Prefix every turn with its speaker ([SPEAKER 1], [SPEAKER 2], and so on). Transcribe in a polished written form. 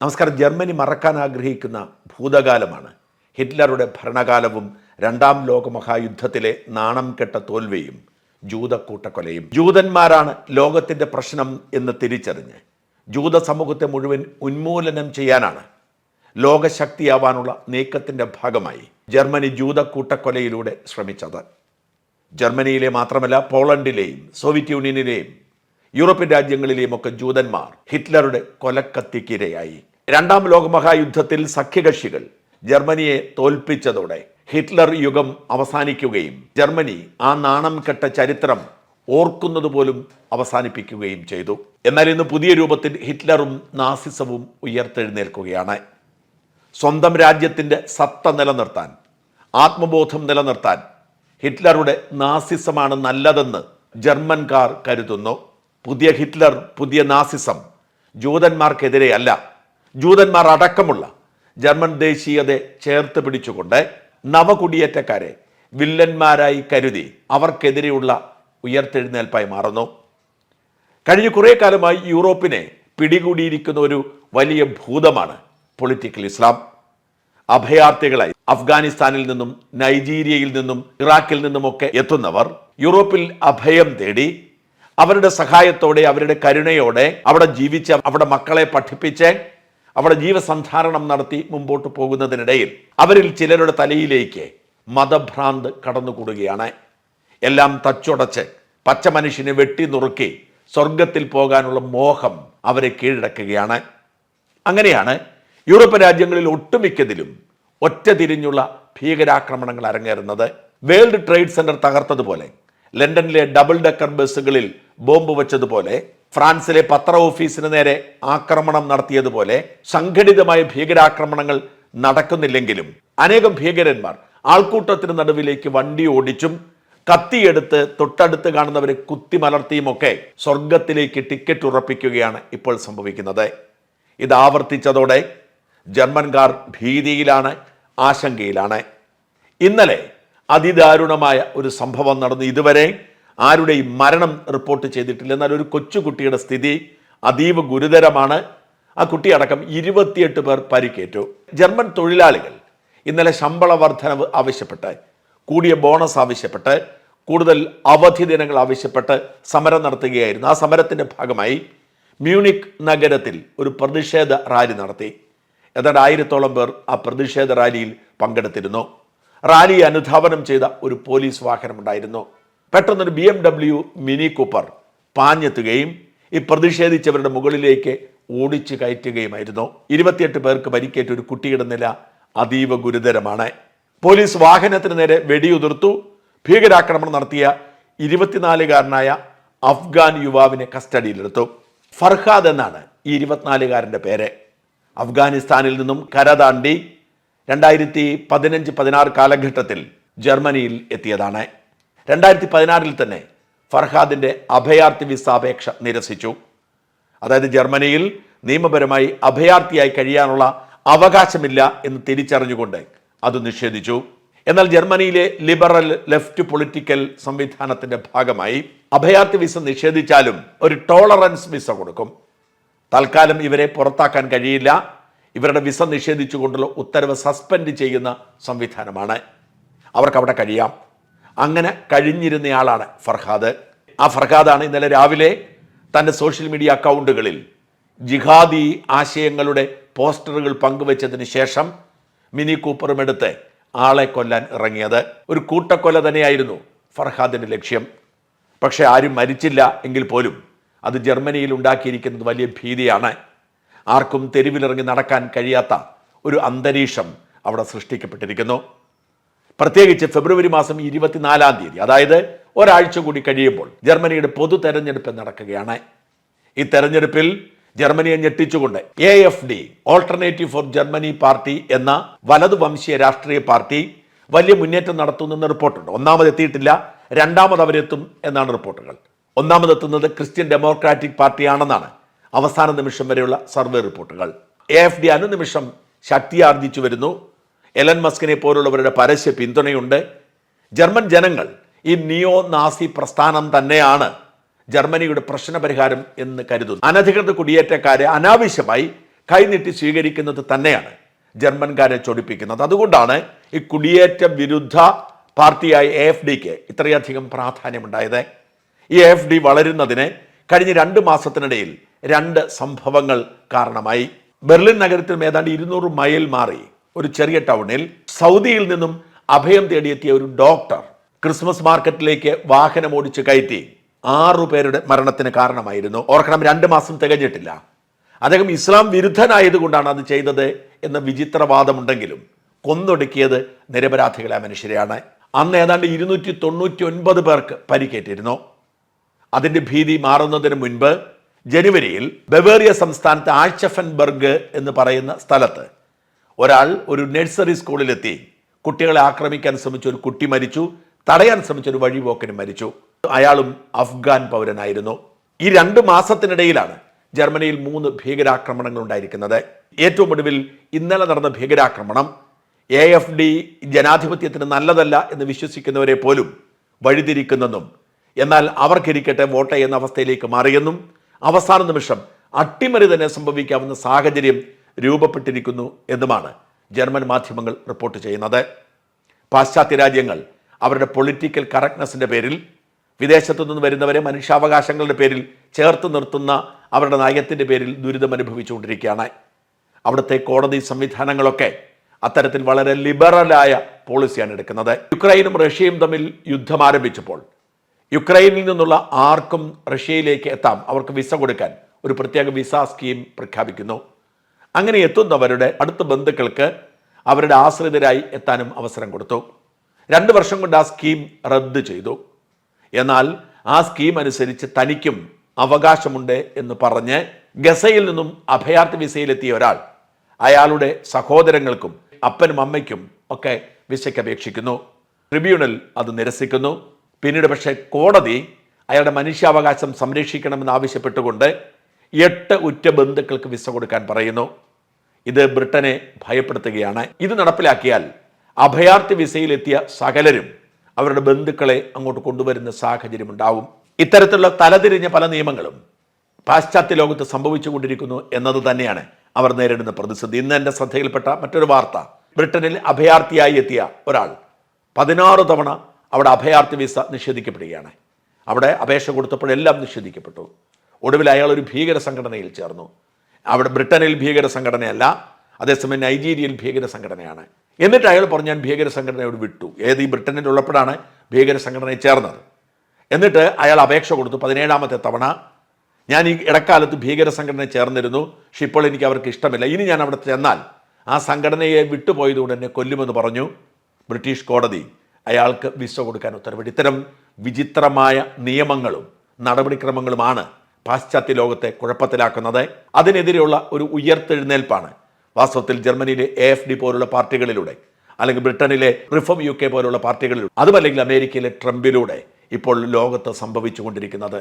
[SPEAKER 1] നമസ്കാരം. ജർമ്മനി മറക്കാൻ ആഗ്രഹിക്കുന്ന ഭൂതകാലമാണ് ഹിറ്റ്ലറുടെ ഭരണകാലവും രണ്ടാം ലോകമഹായുദ്ധത്തിലെ നാണം കെട്ട തോൽവിയും ജൂതക്കൂട്ടക്കൊലയും. ജൂതന്മാരാണ് ലോകത്തിൻ്റെ പ്രശ്നം എന്ന് തിരിച്ചറിഞ്ഞ് ജൂത സമൂഹത്തെ മുഴുവൻ ഉന്മൂലനം ചെയ്യാനാണ് ലോകശക്തിയാവാനുള്ള നീക്കത്തിൻ്റെ ഭാഗമായി ജർമ്മനി ജൂതക്കൂട്ടക്കൊലയിലൂടെ ശ്രമിച്ചത്. ജർമ്മനിയിലെ മാത്രമല്ല, പോളണ്ടിലെയും സോവിയറ്റ് യൂണിയനിലെയും യൂറോപ്യൻ രാജ്യങ്ങളിലെയും ഒക്കെ ജൂതന്മാർ ഹിറ്റ്ലറുടെ കൊലക്കത്തിക്കിരയായി. രണ്ടാം ലോകമഹായുദ്ധത്തിൽ സഖ്യകക്ഷികൾ ജർമ്മനിയെ തോൽപ്പിച്ചതോടെ ഹിറ്റ്ലർ യുഗം അവസാനിക്കുകയും ജർമ്മനി ആ നാണം കെട്ട ചരിത്രം ഓർക്കുന്നത് പോലും അവസാനിപ്പിക്കുകയും ചെയ്തു. എന്നാൽ ഇന്ന് പുതിയ രൂപത്തിൽ ഹിറ്റ്ലറും നാസിസവും ഉയർത്തെഴുന്നേൽക്കുകയാണ്. സ്വന്തം രാജ്യത്തിൻ്റെ സത്ത നിലനിർത്താൻ, ആത്മബോധം നിലനിർത്താൻ ഹിറ്റ്ലറുടെ നാസിസമാണ് നല്ലതെന്ന് ജർമ്മൻകാർ കരുതുന്നു. പുതിയ ഹിറ്റ്ലർ, പുതിയ നാസിസം ജൂതന്മാർക്കെതിരെ അല്ല, ജൂതന്മാർ അടക്കമുള്ള ജർമ്മൻ ദേശീയതയെ ചേർത്ത് പിടിച്ചുകൊണ്ട് നവകുടിയേറ്റക്കാരെ വില്ലന്മാരായി കരുതി അവർക്കെതിരെയുള്ള ഉയർത്തെഴുന്നേൽപ്പായി മാറുന്നു. കഴിഞ്ഞ കുറേ കാലമായി യൂറോപ്പിനെ പിടികൂടിയിരിക്കുന്ന ഒരു വലിയ ഭൂതമാണ് പൊളിറ്റിക്കൽ ഇസ്ലാം. അഭയാർത്ഥികളായി അഫ്ഗാനിസ്ഥാനിൽ നിന്നും നൈജീരിയയിൽ നിന്നും ഇറാഖിൽ നിന്നുമൊക്കെ എത്തുന്നവർ യൂറോപ്പിൽ അഭയം തേടി അവരുടെ സഹായത്തോടെ, അവരുടെ കരുണയോടെ അവിടെ ജീവിച്ച്, അവിടെ മക്കളെ പഠിപ്പിച്ച്, അവിടെ ജീവസന്ധാരണം നടത്തി മുമ്പോട്ട് പോകുന്നതിനിടയിൽ അവരിൽ ചിലരുടെ തലയിലേക്ക് മതഭ്രാന്ത് കടന്നുകൂടുകയാണ്. എല്ലാം തച്ചുടച്ച് പച്ച മനുഷ്യനെ വെട്ടി നുറുക്കി സ്വർഗത്തിൽ പോകാനുള്ള മോഹം അവരെ കീഴടക്കുകയാണ്. അങ്ങനെയാണ് യൂറോപ്യൻ രാജ്യങ്ങളിൽ ഒട്ടുമിക്കതിലും ഒറ്റ തിരിഞ്ഞുള്ള ഭീകരാക്രമണങ്ങൾ അരങ്ങേറുന്നത്. വേൾഡ് ട്രേഡ് സെന്റർ തകർത്തതുപോലെ, ലണ്ടനിലെ ഡബിൾ ഡെക്കർ ബസ്സുകളിൽ ബോംബ് വെച്ചതുപോലെ, ഫ്രാൻസിലെ പത്ര ഓഫീസിന് നേരെ ആക്രമണം നടത്തിയതുപോലെ സംഘടിതമായ ഭീകരാക്രമണങ്ങൾ നടക്കുന്നില്ലെങ്കിലും അനേകം ഭീകരന്മാർ ആൾക്കൂട്ടത്തിന് നടുവിലേക്ക് വണ്ടി ഓടിച്ചും കത്തിയെടുത്ത് തൊട്ടടുത്ത് കാണുന്നവരെ കുത്തിമലർത്തിയുമൊക്കെ സ്വർഗത്തിലേക്ക് ടിക്കറ്റ് ഉറപ്പിക്കുകയാണ് ഇപ്പോൾ സംഭവിക്കുന്നത്. ഇത് ആവർത്തിച്ചതോടെ ജർമ്മൻകാർ ഭീതിയിലാണ്, ആശങ്കയിലാണ്. ഇന്നലെ അതിദാരുണമായ ഒരു സംഭവം നടന്നു. ഇതുവരെ ആരുടെയും മരണം റിപ്പോർട്ട് ചെയ്തിട്ടില്ല. എന്നാൽ ഒരു കൊച്ചുകുട്ടിയുടെ സ്ഥിതി അതീവ ഗുരുതരമാണ്. ആ കുട്ടിയടക്കം 28 പേർ പരിക്കേറ്റു. ജർമ്മൻ തൊഴിലാളികൾ ഇന്നലെ ശമ്പള വർധനവ് ആവശ്യപ്പെട്ട്, കൂടിയ ബോണസ് ആവശ്യപ്പെട്ട്, കൂടുതൽ അവധി ദിനങ്ങൾ ആവശ്യപ്പെട്ട് സമരം നടത്തുകയായിരുന്നു. ആ സമരത്തിൻ്റെ ഭാഗമായി മ്യൂണിക് നഗരത്തിൽ ഒരു പ്രതിഷേധ റാലി നടത്തി. ഏതാണ്ട് 1000-ഓളം പേർ ആ പ്രതിഷേധ റാലിയിൽ പങ്കെടുത്തിരുന്നു. റാലിയെ അനുധാവനം ചെയ്ത ഒരു പോലീസ് വാഹനമുണ്ടായിരുന്നു. പെട്ടെന്നൊരു BMW മിനി കൂപ്പർ പാഞ്ഞെത്തുകയും ഈ പ്രതിഷേധിച്ചവരുടെ മുകളിലേക്ക് ഓടിച്ചു കയറ്റുകയുമായിരുന്നു. 28 പേർക്ക് പരിക്കേറ്റ ഒരു കുട്ടിയുടെ നില അതീവ ഗുരുതരമാണ്. പോലീസ് വാഹനത്തിന് നേരെ വെടിയുതിർത്തു. ഭീകരാക്രമണം നടത്തിയ 24-കാരനായ അഫ്ഗാൻ യുവാവിനെ കസ്റ്റഡിയിലെടുത്തു. ഫർഹാദ് എന്നാണ് ഈ 24-കാരൻ്റെ പേര്. അഫ്ഗാനിസ്ഥാനിൽ നിന്നും കരതാണ്ടി 2015-16 കാലഘട്ടത്തിൽ ജർമ്മനിയിൽ എത്തിയതാണ്. 2016 തന്നെ ഫർഹാദിൻ്റെ അഭയാർത്ഥി വിസ അപേക്ഷ നിരസിച്ചു. അതായത് ജർമ്മനിയിൽ നിയമപരമായി അഭയാർത്ഥിയായി കഴിയാനുള്ള അവകാശമില്ല എന്ന് തിരിച്ചറിഞ്ഞുകൊണ്ട് അത് നിഷേധിച്ചു. എന്നാൽ ജർമ്മനിയിലെ ലിബറൽ ലെഫ്റ്റ് പൊളിറ്റിക്കൽ സംവിധാനത്തിൻ്റെ ഭാഗമായി അഭയാർത്ഥി വിസ നിഷേധിച്ചാലും ഒരു ടോളറൻസ് വിസ കൊടുക്കും. തൽക്കാലം ഇവരെ പുറത്താക്കാൻ കഴിയില്ല. ഇവരുടെ വിസ നിഷേധിച്ചുകൊണ്ടുള്ള ഉത്തരവ് സസ്പെൻഡ് ചെയ്യുന്ന സംവിധാനമാണ്. അവർക്ക് അവിടെ കഴിയാം. അങ്ങനെ കഴിഞ്ഞിരുന്നയാളാണ് ഫർഹാദ്. ആ ഫർഹാദാണ് ഇന്നലെ രാവിലെ തൻ്റെ സോഷ്യൽ മീഡിയ അക്കൗണ്ടുകളിൽ ജിഹാദി ആശയങ്ങളുടെ പോസ്റ്ററുകൾ പങ്കുവച്ചതിന് ശേഷം മിനി കൂപ്പറും എടുത്ത് ആളെ കൊല്ലാൻ ഇറങ്ങിയത്. ഒരു കൂട്ടക്കൊല തന്നെയായിരുന്നു ഫർഹാദിൻ്റെ ലക്ഷ്യം. പക്ഷേ ആരും മരിച്ചില്ല എങ്കിൽ പോലും അത് ജർമ്മനിയിൽ ഉണ്ടാക്കിയിരിക്കുന്നത് വലിയ ഭീതിയാണ്. ആർക്കും തെരുവിലിറങ്ങി നടക്കാൻ കഴിയാത്ത ഒരു അന്തരീക്ഷം അവിടെ സൃഷ്ടിക്കപ്പെട്ടിരിക്കുന്നു. പ്രത്യേകിച്ച് ഫെബ്രുവരി മാസം 24-ാം തീയതി, അതായത് ഒരാഴ്ച കൂടി കഴിയുമ്പോൾ ജർമ്മനിയുടെ പൊതു തെരഞ്ഞെടുപ്പ് നടക്കുകയാണ്. ഈ തെരഞ്ഞെടുപ്പിൽ ജർമ്മനിയെ ഞെട്ടിച്ചുകൊണ്ട് AfD, alternative four Germany party എന്ന വലതുവംശീയ രാഷ്ട്രീയ പാർട്ടി വലിയ മുന്നേറ്റം നടത്തുന്നെന്ന് റിപ്പോർട്ടുണ്ട്. ഒന്നാമതെത്തിയിട്ടില്ല, രണ്ടാമത് അവരെത്തും എന്നാണ് റിപ്പോർട്ടുകൾ. ഒന്നാമതെത്തുന്നത് ക്രിസ്ത്യൻ ഡെമോക്രാറ്റിക് പാർട്ടിയാണെന്നാണ് അവസാന നിമിഷം വരെയുള്ള സർവേ റിപ്പോർട്ടുകൾ. AfD അനുനിമിഷം ശക്തിയാർജിച്ചു വരുന്നു. എലൻ മസ്കിനെ പോലുള്ളവരുടെ പരസ്യ പിന്തുണയുണ്ട്. ജർമ്മൻ ജനങ്ങൾ ഈ നിയോ നാസി പ്രസ്ഥാനം തന്നെയാണ് ജർമ്മനിയുടെ പ്രശ്നപരിഹാരം എന്ന് കരുതുന്നു. അനധികൃത കുടിയേറ്റക്കാരെ അനാവശ്യമായി കൈനീട്ടി സ്വീകരിക്കുന്നത് തന്നെയാണ് ജർമ്മൻകാരെ ചൊടിപ്പിക്കുന്നത്. അതുകൊണ്ടാണ് ഈ കുടിയേറ്റ വിരുദ്ധ പാർട്ടിയായ AfDക്ക് ഇത്രയധികം പ്രാധാന്യമുണ്ടായത്. ഈ AfD വളരുന്നതിന് കഴിഞ്ഞ 2 മാസത്തിനിടയിൽ 2 സംഭവങ്ങൾ കാരണമായി. ബെർലിൻ നഗരത്തിൽ ഏതാണ്ട് 200 മൈൽ മാറി ഒരു ചെറിയ ടൗണിൽ സൗദിയിൽ നിന്നും അഭയം തേടിയെത്തിയ ഒരു ഡോക്ടർ ക്രിസ്മസ് മാർക്കറ്റിലേക്ക് വാഹനം ഓടിച്ച് കയറ്റി 6 പേരുടെ മരണത്തിന് കാരണമായിരുന്നു. ഓർക്കണം, 2 മാസം തികഞ്ഞിട്ടില്ല. അദ്ദേഹം ഇസ്ലാം വിരുദ്ധനായതുകൊണ്ടാണ് അത് ചെയ്തത് എന്ന വിചിത്രവാദമുണ്ടെങ്കിലും കൊന്നൊടുക്കിയത് നിരപരാധികളായ മനുഷ്യരെയാണ്. അന്ന് ഏതാണ്ട് 299 പേർക്ക് പരിക്കേറ്റിരുന്നു. അതിന്റെ ഭീതി മാറുന്നതിന് മുൻപ് ജനുവരിയിൽ ബവേറിയ സംസ്ഥാനത്ത് ആഴ്ചഫൻബർഗ് എന്ന് പറയുന്ന സ്ഥലത്ത് ഒരാൾ ഒരു നഴ്സറി സ്കൂളിലെത്തി കുട്ടികളെ ആക്രമിക്കാൻ ശ്രമിച്ച ഒരു കുട്ടി മരിച്ചു. തടയാൻ ശ്രമിച്ച ഒരു വഴിപോക്കനും മരിച്ചു. അയാളും അഫ്ഗാൻ പൗരനായിരുന്നു. ഈ 2 മാസത്തിനിടയിലാണ് ജർമ്മനിയിൽ 3 ഭീകരാക്രമണങ്ങൾ ഉണ്ടായിരിക്കുന്നത്. ഏറ്റവും ഒടുവിൽ ഇന്നലെ നടന്ന ഭീകരാക്രമണം AfD ജനാധിപത്യത്തിന് നല്ലതല്ല എന്ന് വിശ്വസിക്കുന്നവരെ പോലും വഴിതിരിക്കുന്നെന്നും എന്നാൽ അവർക്കിരിക്കട്ടെ വോട്ട് ചെയ്യുന്ന അവസ്ഥയിലേക്ക് മാറിയെന്നും അവസാന നിമിഷം അട്ടിമറി തന്നെ സംഭവിക്കാവുന്ന സാഹചര്യം രൂപപ്പെട്ടിരിക്കുന്നു എന്നുമാണ് ജർമ്മൻ മാധ്യമങ്ങൾ റിപ്പോർട്ട് ചെയ്യുന്നത്. പാശ്ചാത്യ രാജ്യങ്ങൾ അവരുടെ പൊളിറ്റിക്കൽ കറക്റ്റ്നെസ്സിൻ്റെ പേരിൽ വിദേശത്തു നിന്ന് വരുന്നവരെ മനുഷ്യാവകാശങ്ങളുടെ പേരിൽ ചേർത്ത് നിർത്തുന്ന അവരുടെ നയത്തിൻ്റെ പേരിൽ ദുരിതം അനുഭവിച്ചുകൊണ്ടിരിക്കുകയാണ്. അവിടുത്തെ കോടതി സംവിധാനങ്ങളൊക്കെ അത്തരത്തിൽ വളരെ ലിബറലായ പോളിസിയാണ് എടുക്കുന്നത്. യുക്രൈനും റഷ്യയും തമ്മിൽ യുദ്ധം ആരംഭിച്ചപ്പോൾ യുക്രൈനിൽ നിന്നുള്ള ആർക്കും റഷ്യയിലേക്ക് എത്താം, അവർക്ക് വിസ കൊടുക്കാൻ ഒരു പ്രത്യേക വിസ സ്കീം പ്രഖ്യാപിക്കുന്നു. അങ്ങനെ എത്തുന്നവരുടെ അടുത്ത ബന്ധുക്കൾക്ക് അവരുടെ ആശ്രിതരായി എത്താനും അവസരം കൊടുത്തു. 2 വർഷം കൊണ്ട് ആ സ്കീം റദ്ദ് ചെയ്തു. എന്നാൽ ആ സ്കീം അനുസരിച്ച് തനിക്കും അവകാശമുണ്ട് എന്ന് പറഞ്ഞ് ഗസയിൽ നിന്നും അഭയാർത്ഥി വിസയിലെത്തിയ ഒരാൾ അയാളുടെ സഹോദരങ്ങൾക്കും അപ്പനും അമ്മയ്ക്കും ഒക്കെ വിസയ്ക്ക് അപേക്ഷിക്കുന്നു. ട്രിബ്യൂണൽ അത് നിരസിക്കുന്നു. പിന്നീട് പക്ഷേ കോടതി അയാളുടെ മനുഷ്യാവകാശം സംരക്ഷിക്കണമെന്ന് ആവശ്യപ്പെട്ടുകൊണ്ട് 8 ഉറ്റ ബന്ധുക്കൾക്ക് വിസ കൊടുക്കാൻ പറയുന്നു. ഇത് ബ്രിട്ടനെ ഭയപ്പെടുത്തുകയാണ്. ഇത് നടപ്പിലാക്കിയാൽ അഭയാർത്ഥി വിസയിലെത്തിയ സകലരും അവരുടെ ബന്ധുക്കളെ അങ്ങോട്ട് കൊണ്ടുവരുന്ന സാഹചര്യം ഉണ്ടാവും. ഇത്തരത്തിലുള്ള തലതിരിഞ്ഞ പല നിയമങ്ങളും പാശ്ചാത്യ ലോകത്ത് സംഭവിച്ചുകൊണ്ടിരിക്കുന്നു എന്നത് തന്നെയാണ് അവർ നേരിടുന്ന പ്രതിസന്ധി. ഇന്ന് എൻ്റെ ശ്രദ്ധയിൽപ്പെട്ട മറ്റൊരു വാർത്ത, ബ്രിട്ടനിൽ അഭയാർത്ഥിയായി എത്തിയ ഒരാൾ 16 തവണ അവിടെ അഭയാർത്ഥി വിസ നിഷേധിക്കപ്പെടുകയാണ്. അവിടെ അപേക്ഷ കൊടുത്തപ്പോഴെല്ലാം നിഷേധിക്കപ്പെട്ടു. ഒടുവിൽ അയാൾ ഒരു ഭീകര സംഘടനയിൽ ചേർന്നു. അവിടെ ബ്രിട്ടനിൽ ഭീകര സംഘടനയല്ല, അതേസമയം നൈജീരിയയിൽ ഭീകര സംഘടനയാണ്. എന്നിട്ട് അയാൾ പറഞ്ഞു ഞാൻ ഭീകര സംഘടനയോട് വിട്ടു. ഈ ബ്രിട്ടനിലുള്ളപ്പോഴാണ് ഭീകര സംഘടനയിൽ ചേർന്നത്. എന്നിട്ട് അയാൾ അപേക്ഷ കൊടുത്തു. 17ാമത്തെ തവണ ഞാൻ ഈ ഇടക്കാലത്ത് ഭീകര സംഘടനയിൽ ചേർന്നിരുന്നു, പക്ഷെ ഇപ്പോൾ എനിക്ക് അവർക്ക് ഇഷ്ടമില്ല, ഇനി ഞാൻ അവിടെ ചെന്നാൽ ആ സംഘടനയെ വിട്ടുപോയതുകൊണ്ട് എന്നെ കൊല്ലുമെന്ന് പറഞ്ഞു. ബ്രിട്ടീഷ് കോടതി അയാൾക്ക് വിസ കൊടുക്കാൻ ഉത്തരവിട്ടു. ഇത്തരം വിചിത്രമായ നിയമങ്ങളും നടപടിക്രമങ്ങളുമാണ് പാശ്ചാത്യ ലോകത്തെ കുഴപ്പത്തിലാക്കുന്നത്. അതിനെതിരെയുള്ള ഒരു ഉയർത്തെഴുന്നേൽപ്പാണ് വാസ്തവത്തിൽ ജർമ്മനിയിലെ AfD പോലുള്ള പാർട്ടികളിലൂടെ, അല്ലെങ്കിൽ ബ്രിട്ടനിലെ റിഫോം UK പോലുള്ള പാർട്ടികളിലൂടെ, അതുമല്ലെങ്കിൽ അമേരിക്കയിലെ ട്രംപിലൂടെ ഇപ്പോൾ ലോകത്ത് സംഭവിച്ചുകൊണ്ടിരിക്കുന്നത്.